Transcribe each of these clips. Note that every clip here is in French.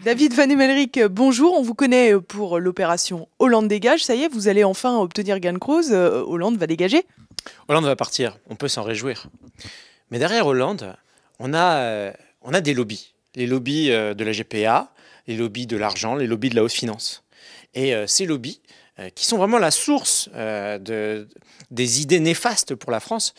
David Van Emmelrich, bonjour. On vous connaît pour l'opération Hollande dégage. Ça y est, vous allez enfin obtenir gain de cause. Hollande va dégager. Hollande va partir, on peut s'en réjouir. Mais derrière Hollande, on a des lobbies. Les lobbies de la GPA, les lobbies de l'argent, les lobbies de la haute finance. Et ces lobbies, qui sont vraiment la source des idées néfastes pour la France,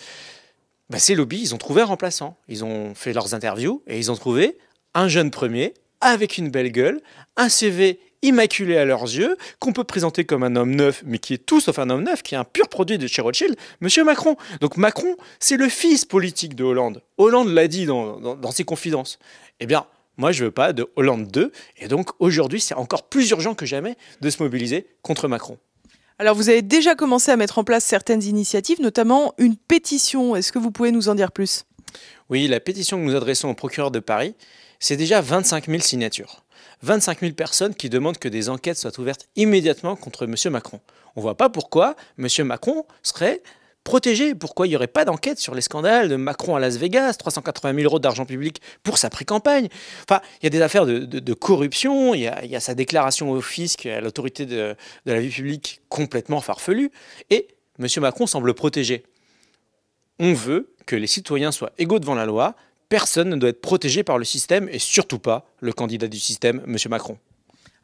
ces lobbies, ils ont trouvé un remplaçant. Ils ont fait leurs interviews et ils ont trouvé un jeune premier avec une belle gueule, un CV immaculé à leurs yeux, qu'on peut présenter comme un homme neuf, mais qui est tout sauf un homme neuf, qui est un pur produit de chez Rothschild, Monsieur Macron. Donc Macron, c'est le fils politique de Hollande. Hollande l'a dit dans ses confidences. Eh bien, moi, je veux pas de Hollande 2. Et donc, aujourd'hui, c'est encore plus urgent que jamais de se mobiliser contre Macron. Alors, vous avez déjà commencé à mettre en place certaines initiatives, notamment une pétition. Est-ce que vous pouvez nous en dire plus? Oui, la pétition que nous adressons au procureur de Paris, c'est déjà 25 000 signatures. 25 000 personnes qui demandent que des enquêtes soient ouvertes immédiatement contre M. Macron. On ne voit pas pourquoi M. Macron serait protégé. Pourquoi il n'y aurait pas d'enquête sur les scandales de Macron à Las Vegas, 380 000 € d'argent public pour sa pré-campagne. Enfin, il y a des affaires de corruption, il y a sa déclaration au fisc, à l'autorité de la vie publique complètement farfelue. Et M. Macron semble protégé. On veut que les citoyens soient égaux devant la loi. Personne ne doit être protégé par le système et surtout pas le candidat du système, M. Macron.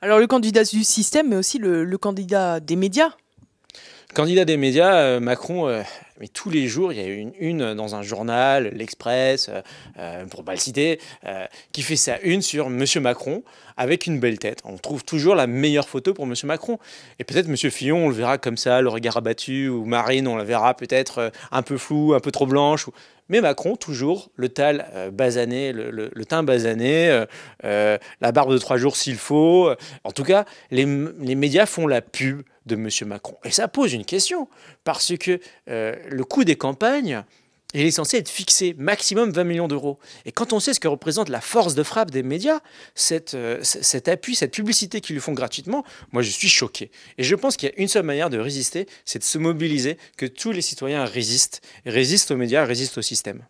Alors le candidat du système, mais aussi le candidat des médias. Le candidat des médias, Macron, mais tous les jours, il y a une dans un journal, l'Express, pour ne pas le citer, qui fait sa une sur M. Macron avec une belle tête. On trouve toujours la meilleure photo pour M. Macron. Et peut-être M. Fillon, on le verra comme ça, le regard abattu, ou Marine, on la verra peut-être un peu floue, un peu trop blanche. Mais Macron, toujours, le teint basané, teint basané, la barbe de 3 jours s'il faut. En tout cas, les médias font la pub de M. Macron. Et ça pose une question, parce que le coût des campagnes, il est censé être fixé maximum 20 millions d'euros. Et quand on sait ce que représente la force de frappe des médias, cet appui, cette publicité qu'ils lui font gratuitement, moi je suis choqué. Et je pense qu'il y a une seule manière de résister, c'est de se mobiliser, que tous les citoyens résistent aux médias, résistent au système.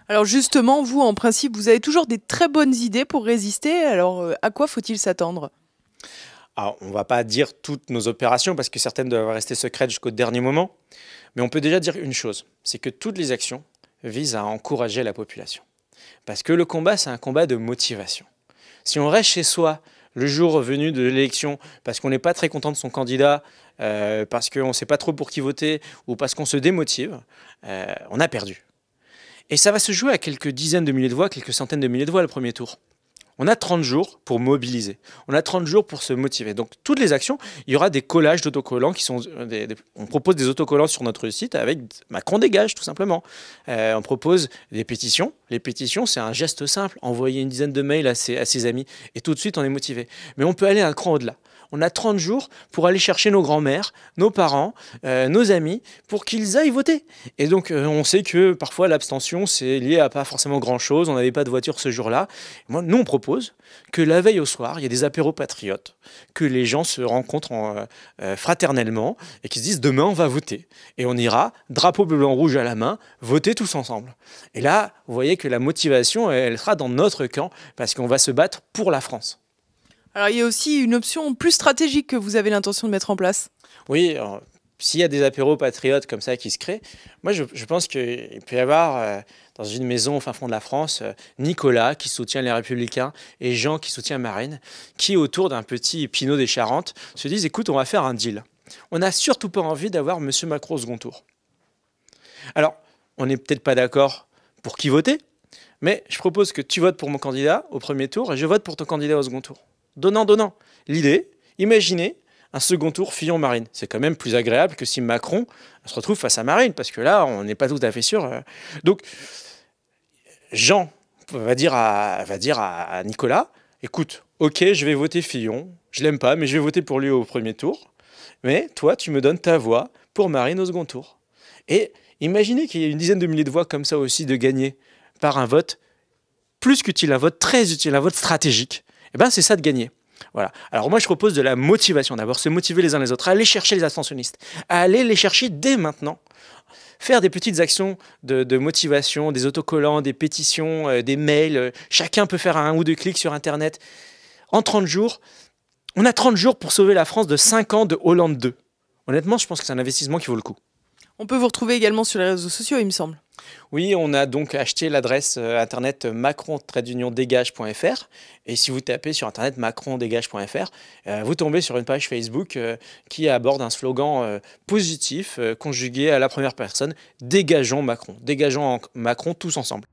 Alors justement, vous, en principe, vous avez toujours des très bonnes idées pour résister. Alors à quoi faut-il s'attendre ? Alors, on ne va pas dire toutes nos opérations parce que certaines doivent rester secrètes jusqu'au dernier moment. Mais on peut déjà dire une chose, c'est que toutes les actions visent à encourager la population. Parce que le combat, c'est un combat de motivation. Si on reste chez soi le jour venu de l'élection parce qu'on n'est pas très content de son candidat, parce qu'on ne sait pas trop pour qui voter ou parce qu'on se démotive, on a perdu. Et ça va se jouer à quelques dizaines de milliers de voix, quelques centaines de milliers de voix le premier tour. On a 30 jours pour mobiliser. On a 30 jours pour se motiver. Donc, toutes les actions, il y aura des collages d'autocollants qui sont... on propose des autocollants sur notre site avec Macron dégage, tout simplement. On propose des pétitions. Les pétitions, c'est un geste simple. Envoyer une dizaine de mails à ses amis. Et tout de suite, on est motivé. Mais on peut aller un cran au-delà. On a 30 jours pour aller chercher nos grands-mères, nos parents, nos amis, pour qu'ils aillent voter. Et donc, on sait que parfois, l'abstention, c'est lié à pas forcément grand-chose. On n'avait pas de voiture ce jour-là. Nous, on propose que la veille au soir, il y ait des apéros patriotes, que les gens se rencontrent fraternellement et qu'ils se disent « demain, on va voter ». Et on ira, drapeau bleu, blanc, rouge à la main, voter tous ensemble. Et là, vous voyez que la motivation, elle sera dans notre camp parce qu'on va se battre pour la France. Alors il y a aussi une option plus stratégique que vous avez l'intention de mettre en place. Oui, s'il y a des apéros patriotes comme ça qui se créent, moi je pense qu'il peut y avoir dans une maison au fin fond de la France, Nicolas qui soutient les Républicains et Jean qui soutient Marine, qui autour d'un petit Pinot des Charentes se disent « écoute, on va faire un deal. On n'a surtout pas envie d'avoir M. Macron au second tour. » Alors, on n'est peut-être pas d'accord pour qui voter, mais je propose que tu votes pour mon candidat au premier tour et je vote pour ton candidat au second tour. Donnant, donnant. L'idée, imaginez un second tour Fillon-Marine. C'est quand même plus agréable que si Macron se retrouve face à Marine, parce que là, on n'est pas tout à fait sûr. Donc, Jean va dire à Nicolas, écoute, ok, je vais voter Fillon, je l'aime pas, mais je vais voter pour lui au premier tour, mais toi, tu me donnes ta voix pour Marine au second tour. Et imaginez qu'il y ait une dizaine de milliers de voix comme ça aussi de gagner par un vote plus qu'utile, un vote très utile, un vote stratégique. Eh ben, c'est ça de gagner. Voilà. Alors moi, je propose de la motivation. D'abord, se motiver les uns les autres, à aller chercher les abstentionnistes, à aller les chercher dès maintenant. Faire des petites actions de motivation, des autocollants, des pétitions, des mails. Chacun peut faire un ou deux clics sur Internet. En 30 jours, on a 30 jours pour sauver la France de 5 ans de Hollande 2. Honnêtement, je pense que c'est un investissement qui vaut le coup. On peut vous retrouver également sur les réseaux sociaux, il me semble. Oui, on a donc acheté l'adresse internet macron-dégage.fr et si vous tapez sur internet macron-dégage.fr, vous tombez sur une page Facebook qui aborde un slogan positif conjugué à la première personne, dégageons Macron tous ensemble.